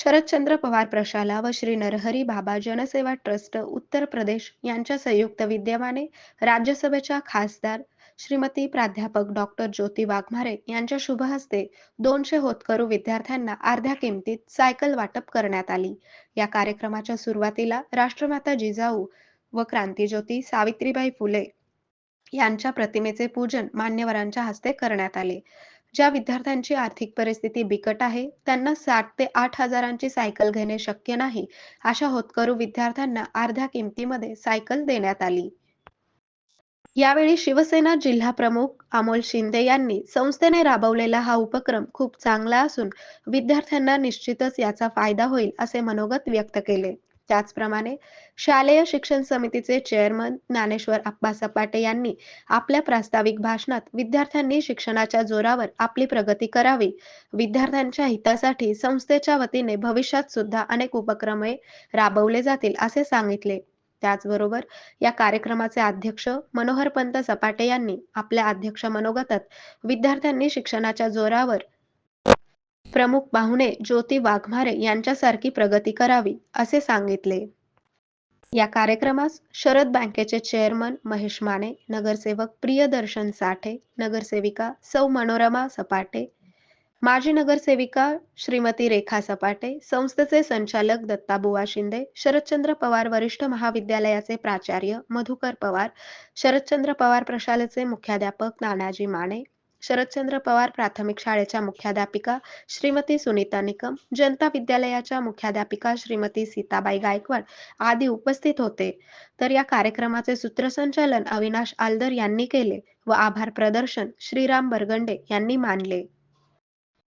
शरदचंद्र पवार प्रशाला व श्री नरहरी बाबा जनसेवा ट्रस्ट उत्तर प्रदेश यांच्या संयुक्त विद्यमाने राज्यसभेच्या खासदार श्रीमती प्राध्यापक डॉक्टर ज्योती वाघमारे यांच्या शुभ हस्ते 200 होतकरू विद्यार्थ्यांना अर्ध्या किमतीत सायकल वाटप करण्यात आली. या कार्यक्रमाच्या सुरुवातीला राष्ट्रमाता जिजाऊ व क्रांतीज्योती सावित्रीबाई फुले यांच्या प्रतिमेचे पूजन मान्यवरांच्या हस्ते करण्यात आले. ज्या विद्यार्थ्यांची आर्थिक परिस्थिती बिकट आहे, त्यांना 7 ते 8 हजारांची सायकल घेणे शक्य नाही, अशा होतकरू विद्यार्थ्यांना अर्ध्या किमतीमध्ये सायकल देण्यात आली. यावेळी शिवसेना जिल्हा प्रमुख अमोल शिंदे यांनी संस्थेने राबवलेला हा उपक्रम खूप चांगला असून विद्यार्थ्यांना निश्चितच याचा फायदा होईल असे मनोगत व्यक्त केले. त्याचप्रमाणे शालेय शिक्षण समितीचे चेअरमन ज्ञानेश्वर आप्पा सपाटे यांनी आपल्या प्रास्ताविक भाषणात विद्यार्थ्यांनी शिक्षणाच्या जोरावर आपली प्रगती करावी, विद्यार्थ्यांच्या हितासाठी संस्थेच्या वतीने भविष्यात सुद्धा अनेक उपक्रमे राबवले जातील असे सांगितले. त्याचबरोबर या कार्यक्रमाचे अध्यक्ष मनोहरपंत सपाटे यांनी आपल्या अध्यक्ष मनोगतात विद्यार्थ्यांनी शिक्षणाच्या जोरावर प्रमुख पाहुणे ज्योती वाघमारे यांच्यासारखी प्रगती करावी असे सांगितले. या कार्यक्रमास शरद बँकेचे चेअरमन महेश माने, नगरसेवक प्रियदर्शन साठे, नगरसेविका सौ मनोरमा सपाटे, माजी नगरसेविका श्रीमती रेखा सपाटे, संस्थेचे संचालक दत्ताबुवा शिंदे, शरदचंद्र पवार वरिष्ठ महाविद्यालयाचे प्राचार्य मधुकर पवार, शरदचंद्र पवार प्रशालेचे मुख्याध्यापक नानाजी माने, शरदचंद्र पवार प्राथमिक शाळेच्या मुख्याध्यापिका श्रीमती सुनीता निकम, जनता विद्यालयाच्या मुख्याध्यापिका श्रीमती सीताबाई गायकवाड आदी उपस्थित होते. तर या कार्यक्रमाचे सूत्रसंचालन अविनाश आलदर यांनी केले व आभार प्रदर्शन श्रीराम बरगंडे यांनी मानले.